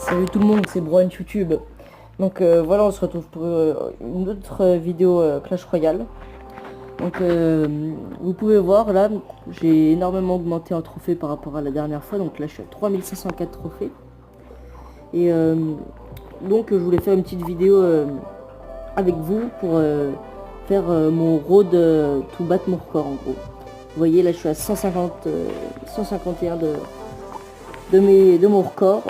Salut tout le monde, c'est Brown YouTube. Donc voilà, on se retrouve pour une autre vidéo Clash Royale. Donc vous pouvez voir là, j'ai énormément augmenté en trophées par rapport à la dernière fois. Donc là je suis à 3504 trophées. Et donc je voulais faire une petite vidéo avec vous pour faire mon road to battre mon record en gros. Vous voyez là je suis à 151 de mon record.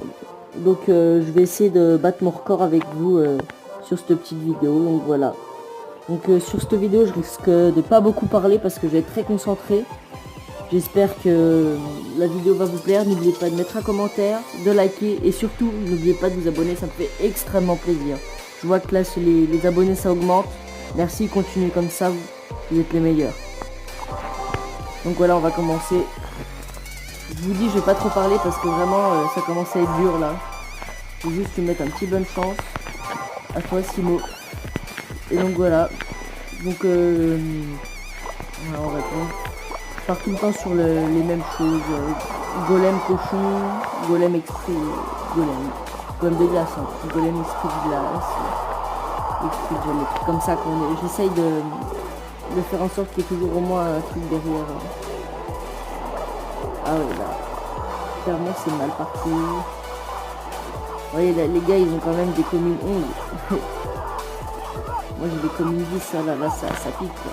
Donc je vais essayer de battre mon record avec vous sur cette petite vidéo. Donc voilà. Donc sur cette vidéo je risque de pas beaucoup parler parce que je vais être très concentré. J'espère que la vidéo va vous plaire. N'oubliez pas de mettre un commentaire, de liker et surtout n'oubliez pas de vous abonner, ça me fait extrêmement plaisir. Je vois que là les abonnés ça augmente. Merci, continuez comme ça, vous êtes les meilleurs. Donc voilà, on va commencer. Je vous dis, je vais pas trop parler parce que vraiment ça commence à être dur là. Je vais juste te mettre un petit bonne chance. À toi Simo. Et donc voilà. Donc voilà, on va prendre. Je pars tout le temps sur les mêmes choses. Golem cochon, golem esprit. Golem de glace, hein. Golem esprit de glace. Esprit de gel, des trucs comme ça qu'on est. J'essaye de faire en sorte qu'il y ait toujours au moins un truc derrière. Ah ouais là. Clairement c'est mal parti. Vous voyez là, les gars ils ont quand même des communes 11. Moi j'ai des communes 10, ça là ça pique quoi.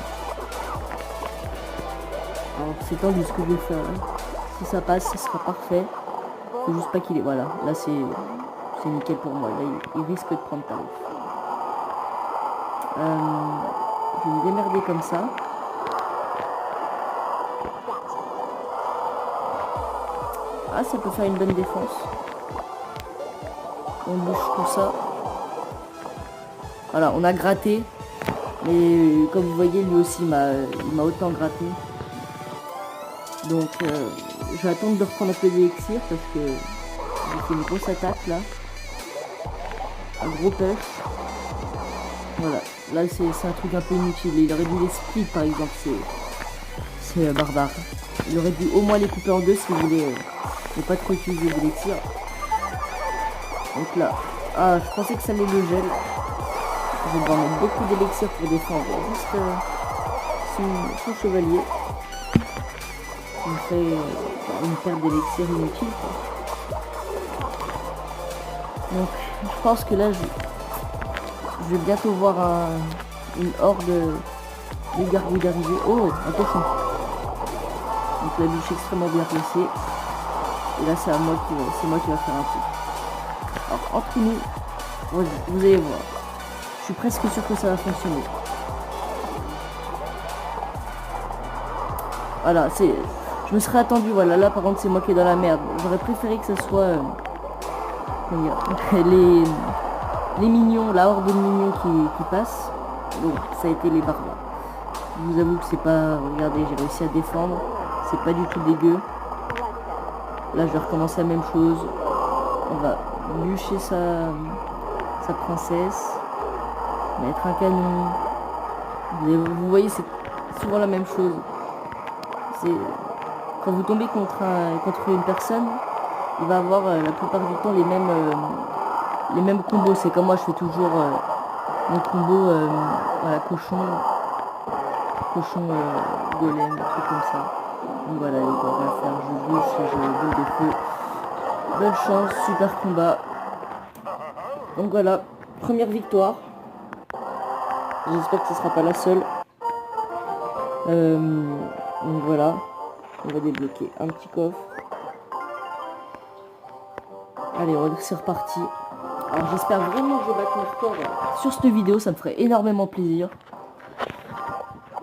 Alors c'est tendu ce que je vais faire là. Si ça passe ça sera parfait. Faut juste pas qu'il est. Voilà, là c'est nickel pour moi. Là il risque de prendre tarif. Je vais me démerder comme ça. Ah ça peut faire une bonne défense. On bouge tout ça. Voilà, on a gratté. Mais comme vous voyez, lui aussi il m'a autant gratté. Donc je vais attendre de reprendre un peu d'élixir parce que j'ai fait une grosse attaque là. Un gros push. Voilà, là c'est un truc un peu inutile. Il aurait dû les split par exemple, c'est barbare. Il aurait dû au moins les couper en deux si vous voulez ne pas trop utiliser d'élixir. Donc là, ah je pensais que ça allait le gel. Je vais prendre beaucoup d'élixir pour défendre juste son chevalier. On fait une perte d'élixir inutile quoi. Donc je pense que là je vais bientôt voir une horde de gargouilles d'arriver. Oh, un cochon. Donc la bûche extrêmement bien placée. Et là c'est moi qui va faire un truc. Alors entre nous, vous allez voir. Je suis presque sûr que ça va fonctionner. Voilà, je me serais attendu, voilà, là par contre c'est moi qui est dans la merde. J'aurais préféré que ce soit les mignons, la horde de mignons qui passe. Donc ça a été les barbares. Je vous avoue que c'est pas. Regardez, j'ai réussi à défendre. C'est pas du tout dégueu. Là je vais recommencer la même chose. On va bûcher sa princesse. Mettre un canon. Vous voyez, c'est souvent la même chose. Quand vous tombez contre une personne, il va avoir la plupart du temps les mêmes combos. C'est comme moi, je fais toujours mon combo voilà, cochon golem, un truc comme ça. Donc voilà, les gars, on va faire je bouge, je boule de feu. Bonne chance, super combat. Donc voilà, première victoire. J'espère que ce sera pas la seule. Donc voilà, on va débloquer un petit coffre. Allez, c'est reparti. Alors j'espère vraiment que je vais battre mon record sur cette vidéo, ça me ferait énormément plaisir.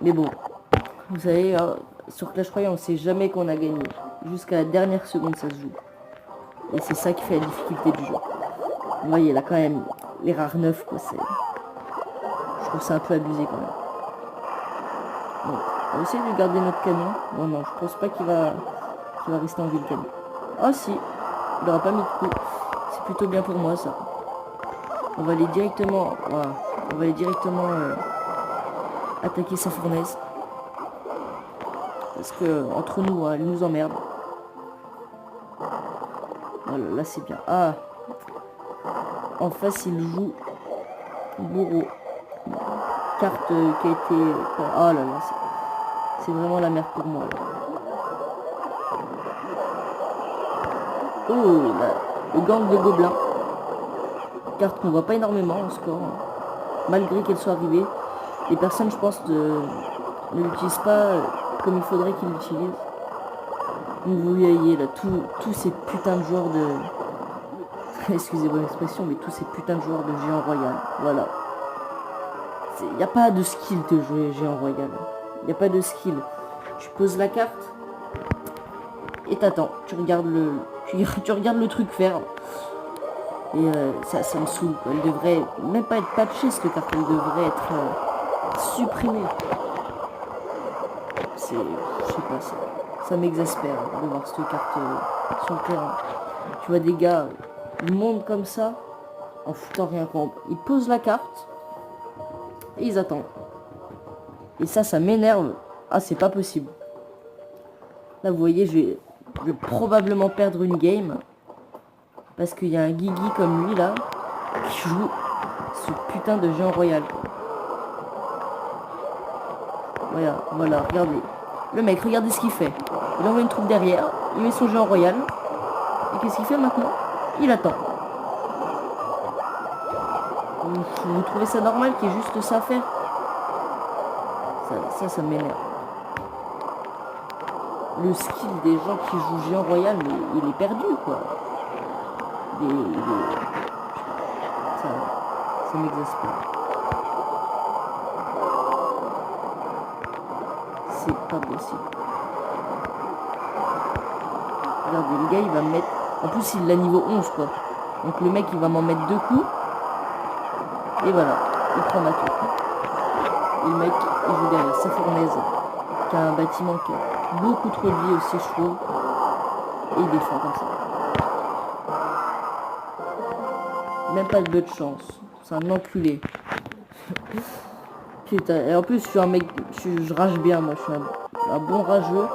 Mais bon, vous savez, sur Clash Royale, on sait jamais qu'on a gagné. Jusqu'à la dernière seconde, ça se joue. Et c'est ça qui fait la difficulté du jeu. Vous voyez, là quand même, les rares 9, quoi, je trouve ça un peu abusé quand même. Donc, on va essayer de garder notre canon. Non, je pense pas qu'il va rester en vie le canon. Ah si, il aura pas mis de coup. C'est plutôt bien pour moi ça. On va aller directement, voilà, attaquer sa fournaise. Parce que entre nous, elle nous emmerde. Voilà, là c'est bien. Ah, En face, il joue bourreau. Carte qui a été... oh là là, c'est vraiment la merde pour moi. Là. Oh, là, le gang de gobelins. Carte qu'on voit pas énormément en score. Malgré qu'elle soit arrivée. Les personnes, je pense, ne l'utilisent pas comme il faudrait qu'ils l'utilisent. Donc vous voyez là, tous ces putains de joueurs de... Excusez-moi l'expression, mais tous ces putains de joueurs de géant royal. Voilà. Il n'y a pas de skill de jouer géant royal. Il n'y a pas de skill. Tu poses la carte et t'attends. Tu regardes le truc faire. Et ça me saoule. Quoi. Elle devrait même pas être patchée cette carte. Elle devrait être supprimée. Je sais pas, ça m'exaspère de voir cette carte sur le terrain. Tu vois des gars, ils montent comme ça en foutant rien contre. Ils posent la carte et ils attendent. Et ça m'énerve. Ah, c'est pas possible. Là, vous voyez, je vais probablement perdre une game. Parce qu'il y a un Guigui comme lui, là, qui joue ce putain de géant royal. Voilà, regardez. Le mec, regardez ce qu'il fait. Il envoie une troupe derrière, il met son géant royal. Et qu'est-ce qu'il fait maintenant? Il attend. Vous trouvez ça normal qu'il y ait juste ça à faire? Ça m'énerve. Le skill des gens qui jouent géant royal, mais il est perdu, quoi. Ça m'exaspère. C'est pas possible. Regardez, le gars, il va me mettre... En plus, il l'a niveau 11, quoi. Donc le mec, il va m'en mettre 2 coups. Et voilà, il prend ma tour. Et le mec, il joue derrière sa fournaise, qui a un bâtiment qui a beaucoup trop de vie aussi, je trouve. Et il défend comme ça. Même pas de chance. C'est un enculé. Putain, et en plus, je suis un mec... Je rage bien, moi. Je suis un bon rageux.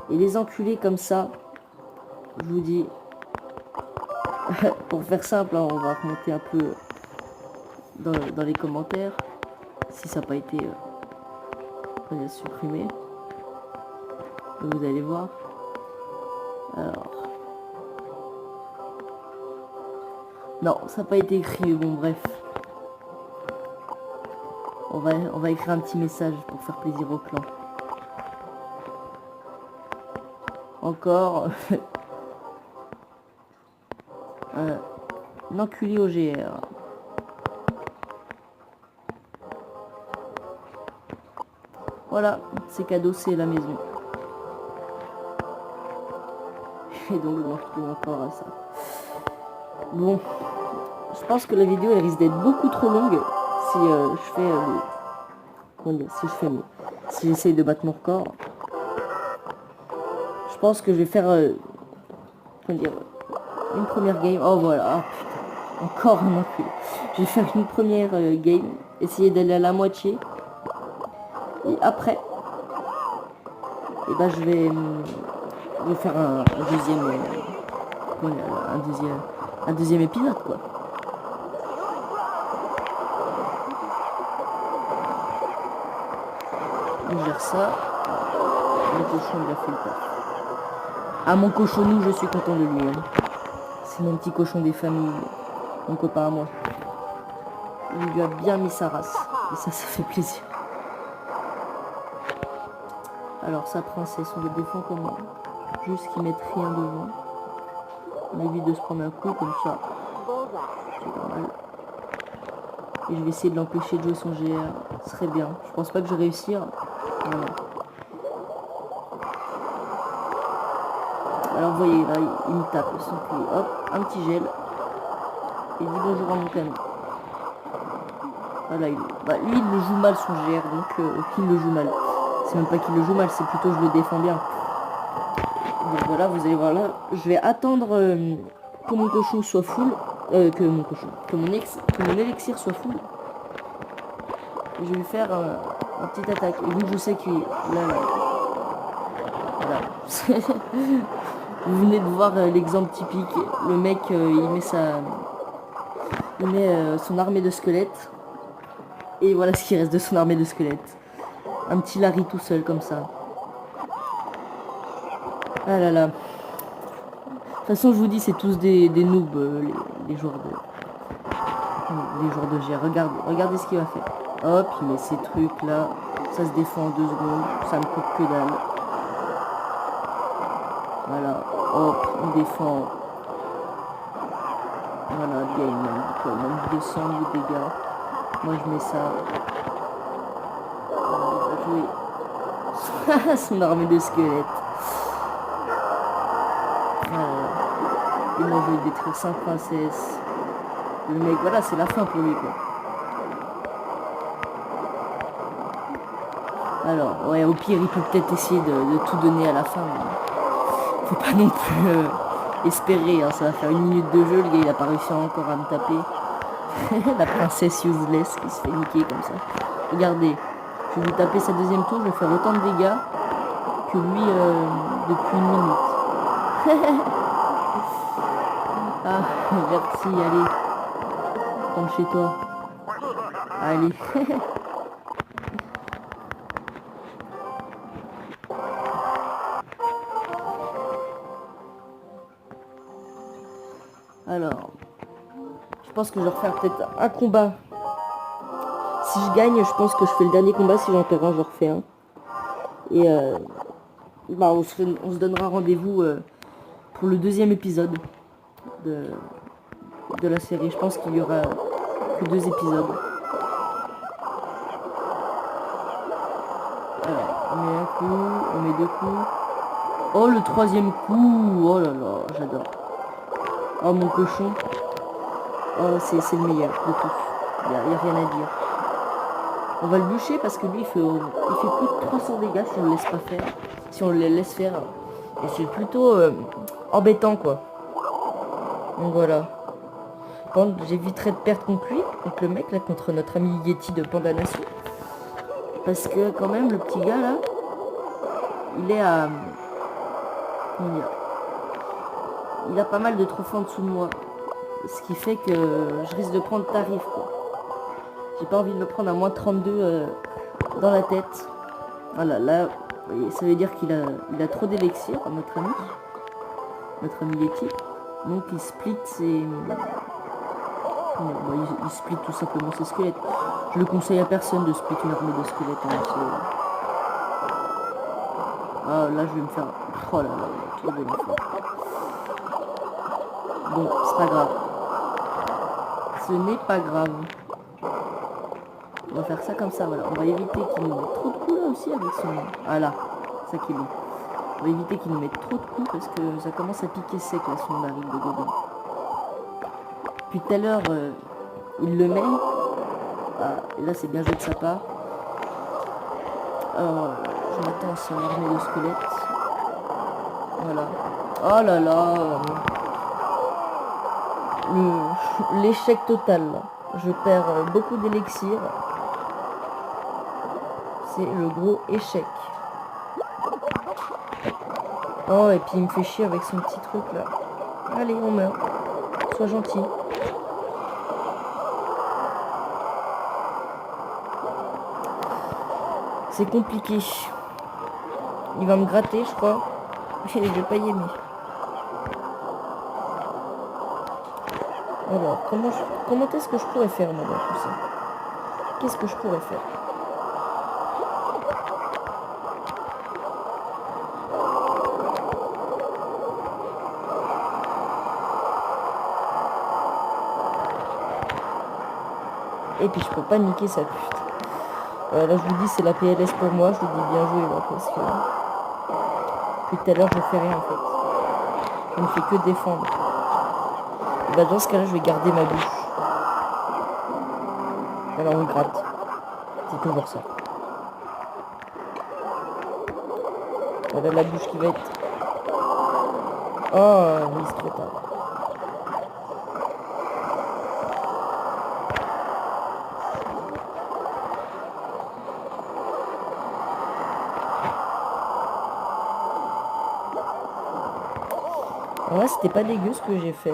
Et les enculés comme ça, je vous dis... Pour faire simple, hein, on va remonter un peu dans les commentaires. Si ça n'a pas été supprimé. Vous allez voir. Alors... Non, ça n'a pas été écrit, bon bref. On va écrire un petit message pour faire plaisir au clan. Encore un enculé au GR. Voilà, c'est cadeau, c'est la maison. Et donc je me retrouve encore à ça. Bon, je pense que la vidéo elle risque d'être beaucoup trop longue si je fais comment dire, si j'essaye de battre mon record. Je pense que je vais faire comment dire, une première game. Oh voilà, oh, putain, encore un enculé. Je vais faire une première game, essayer d'aller à la moitié. Et après, et ben je vais faire un deuxième épisode, quoi. On gère ça. Le cochon, il a fait le taf. Ah, mon cochonou, je suis content de lui. Hein. C'est mon petit cochon des familles. Mon copain à moi. Il lui a bien mis sa race. Et ça fait plaisir. Alors, sa princesse, on le défend comment? Juste qu'il mette rien devant. On évite de se prendre un coup comme ça. C'est normal. Et je vais essayer de l'empêcher de jouer son GR. Ce serait bien. Je pense pas que je vais réussir. Voilà. Alors vous voyez là, il me tape son cul. Hop, un petit gel. Il dit bonjour à mon canon. Voilà, lui il le joue mal son GR, donc il le joue mal. C'est même pas qu'il le joue mal, c'est plutôt je le défends bien. Donc voilà, vous allez voir là, je vais attendre que mon cochon soit full, que mon élixir soit full. Et je vais lui faire un petit attaque. Et vu que je sais qu'il là, voilà. Vous venez de voir l'exemple typique. Le mec il met Il met son armée de squelettes. Et voilà ce qui reste de son armée de squelettes. Un petit Larry tout seul comme ça. Ah là là. De toute façon, je vous dis, c'est tous des noobs, les joueurs de GR. Regardez ce qu'il va faire. Hop, il met ces trucs là. Ça se défend en 2 secondes. Ça me coûte que dalle. Voilà. Hop, il défend. Voilà, game. Même 200 de dégâts. Moi, je mets ça. Il va jouer son armée de squelettes. Et moi, je vais détruire 5 princesses. Le mec, voilà, c'est la fin pour lui, quoi. Alors, ouais, au pire, il peut peut-être essayer de tout donner à la fin. Mais faut pas non plus espérer, hein. Ça va faire 1 minute de jeu, le gars, il a pas réussi encore à me taper. La princesse useless qui se fait niquer comme ça. Regardez, je vais lui taper sa 2e tour, je vais faire autant de dégâts que lui depuis 1 minute. Ah, merci, allez. Rentre chez toi. Allez. Alors, je pense que je vais refaire peut-être un combat. Si je gagne, je pense que je fais le dernier combat. Si j'en perds un, je refais un. Et bah, on se donnera rendez-vous pour le 2e épisode de la série. Je pense qu'il y aura que 2 épisodes. Alors, on met un coup, on met 2 coups. Oh, le 3e coup. Oh là là, j'adore. Oh, mon cochon. Oh, c'est le meilleur de tous. Il n'y a rien à dire. On va le bûcher parce que lui, il fait plus de 300 dégâts si on le laisse pas faire. Si on le laisse faire. Et c'est plutôt embêtant, quoi. Donc voilà. Quand j'éviterai de perdre contre lui, contre le mec, là, contre notre ami Yeti de Panda Nation. Parce que quand même, le petit gars, là, il est à... Comment dire ? Il a pas mal de trophées en dessous de moi. Ce qui fait que je risque de prendre tarif, quoi. J'ai pas envie de me prendre à moins 32 dans la tête. Voilà, là, vous voyez, ça veut dire qu'il a trop d'élixir, notre ami Yeti. Donc il split ses... Bon, il split tout simplement ses squelettes. Je le conseille à personne de split une armée de squelettes. Hein, ah, là, je vais me faire... Oh là là, trop de l'enfer. Bon, c'est pas grave. Ce n'est pas grave. On va faire ça comme ça, voilà. On va éviter qu'il nous mette trop de coups là aussi avec son... Ah là, ça qui est bon. On va éviter qu'il nous mette trop de coups parce que ça commence à piquer sec là, son baril de godin. Puis tout à l'heure, il le met. Ah, et là, c'est bien joué de sa part. Alors, je m'attends à son armée de squelettes. Voilà. Oh là là. L'échec total là. Je perds beaucoup d'élixir. C'est le gros échec. Oh, et puis il me fait chier avec son petit truc là. Allez, on meurt. Sois gentil. C'est compliqué. Il va me gratter, je crois. Et je vais pas y aimer. Alors, comment est-ce que je pourrais faire moi dans tout ça? Qu'est-ce que je pourrais faire? Et puis je peux pas niquer sa pute. Là je vous dis c'est la PLS pour moi, je vous dis bien joué là parce que depuis tout à l'heure je fais rien en fait. Je ne fais que défendre. Et bah dans ce cas là je vais garder ma bouche. Alors on gratte. C'est toujours ça. Voilà la bouche qui va être... Oh oui c'est trop tard. Alors là, c'était pas dégueu ce que j'ai fait.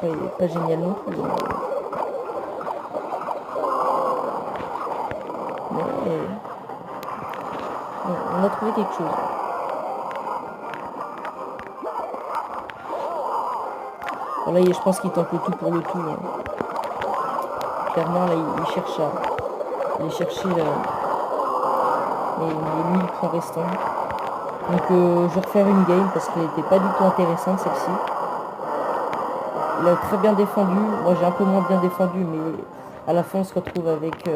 pas génial non plus. Mais on a trouvé quelque chose. Bon, là, je pense qu'il tente le tout pour le tout. Hein. Clairement, là, il cherche à aller chercher les 1000 points restants. Donc, je vais refaire une game parce qu'elle n'était pas du tout intéressante, celle-ci. Il a très bien défendu. Moi, j'ai un peu moins bien défendu, mais à la fin, on se retrouve avec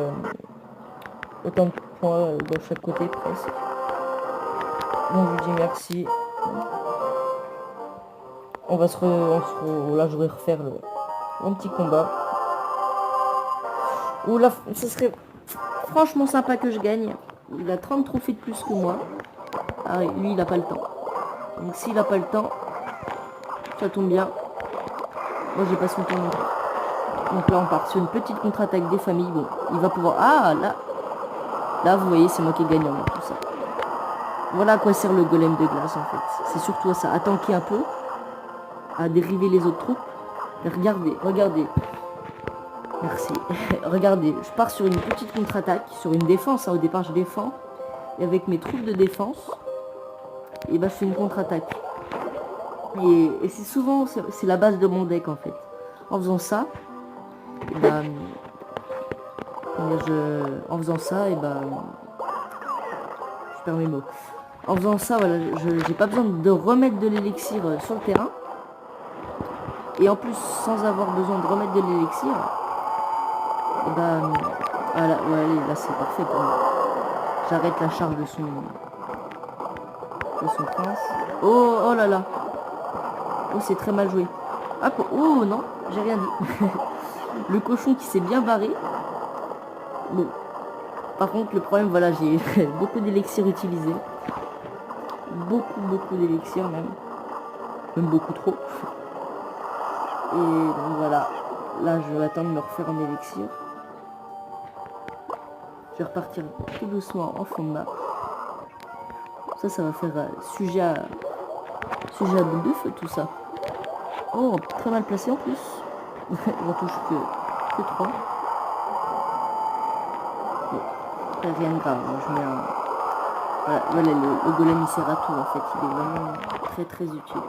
autant de points de chaque côté, presque. Donc, je vous dis merci. Là, je vais refaire mon petit combat. Ou là, ce serait franchement sympa que je gagne. Il a 30 trophées de plus que moi. Ah, lui, il n'a pas le temps. Donc, s'il n'a pas le temps, ça tombe bien. Moi, j'ai pas son temps non plus. Donc là, on part sur une petite contre-attaque des familles. Bon, il va pouvoir... Ah, là, vous voyez, c'est moi qui ai gagné tout ça. Voilà à quoi sert le golem de glace, en fait. C'est surtout ça, à tanker un peu, à dériver les autres troupes. Et regardez. Merci. Regardez, je pars sur une petite contre-attaque, sur une défense. Hein. Au départ, je défends. Et avec mes troupes de défense, et bah, je fais une contre-attaque. Et c'est souvent, c'est la base de mon deck, en fait. En faisant ça, et bah, en faisant ça, et bah, je perds mes mots. En faisant ça, voilà, j'ai pas besoin de remettre de l'élixir sur le terrain. Et en plus, sans avoir besoin de remettre de l'élixir, et bah, voilà, ouais, là c'est parfait pour moi. J'arrête la charge de son prince. Oh là là. Oh, c'est très mal joué. Hop, oh non, j'ai rien dit. Le cochon qui s'est bien barré. Bon. Par contre, le problème, voilà, j'ai beaucoup d'élixirs utilisés. Beaucoup d'élixirs même. Même beaucoup trop. Et donc voilà. Là, je vais attendre de me refaire un élixir. Je vais repartir tout doucement en fond de map. Ça va faire sujet à boule de feu tout ça. Oh, très mal placé en plus. On touche que 3. Bon, rien de grave. Je mets un... Voilà, le golem il sert à tout en fait. Il est vraiment très utile.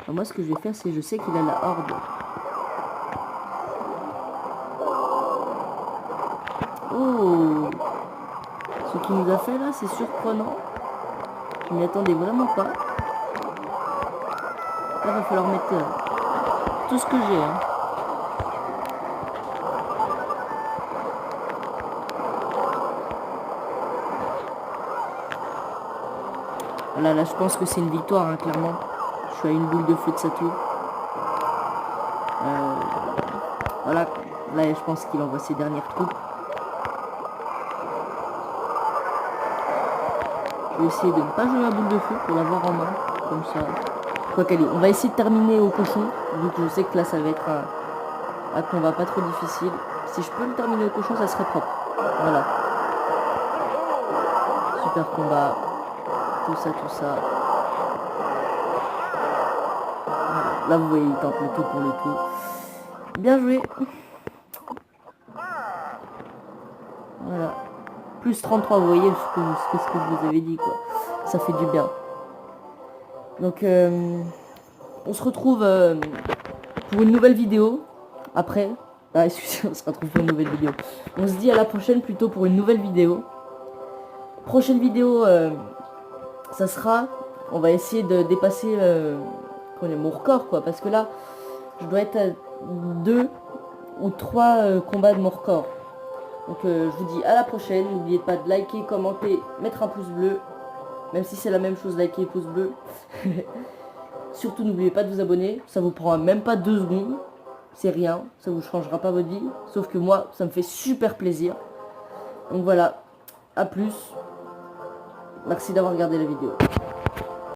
Alors moi ce que je vais faire c'est je sais qu'il a la horde. Oh, ce qu'il nous a fait là c'est surprenant. Je m'y attendais vraiment pas. Là, va falloir mettre tout ce que j'ai. Hein. Voilà, là, je pense que c'est une victoire, hein, clairement. Je suis à une boule de feu de sa tour. Voilà, là, je pense qu'il envoie ses dernières troupes. Je vais essayer de ne pas jouer à boule de feu pour l'avoir en main, comme ça. Quoi qu'elle est. On va essayer de terminer au cochon, vu que je sais que là ça va être un combat pas trop difficile. Si je peux le terminer au cochon, ça serait propre. Voilà. Super combat. Tout ça. Voilà. Là vous voyez, il tente le tout pour le tout. Bien joué. Voilà. Plus 33, vous voyez ce que je vous avais dit, quoi. Ça fait du bien. Donc, on se retrouve pour une nouvelle vidéo. Après, excusez-moi, on se retrouve pour une nouvelle vidéo. On se dit à la prochaine plutôt pour une nouvelle vidéo. Prochaine vidéo, ça sera, on va essayer de dépasser mon record, quoi. Parce que là, je dois être à 2 ou 3 combats de mon record. Donc, je vous dis à la prochaine. N'oubliez pas de liker, commenter, mettre un pouce bleu. Même si c'est la même chose, likez, pouce bleu. Surtout, n'oubliez pas de vous abonner. Ça vous prend même pas 2 secondes. C'est rien. Ça vous changera pas votre vie. Sauf que moi, ça me fait super plaisir. Donc voilà. À plus. Merci d'avoir regardé la vidéo.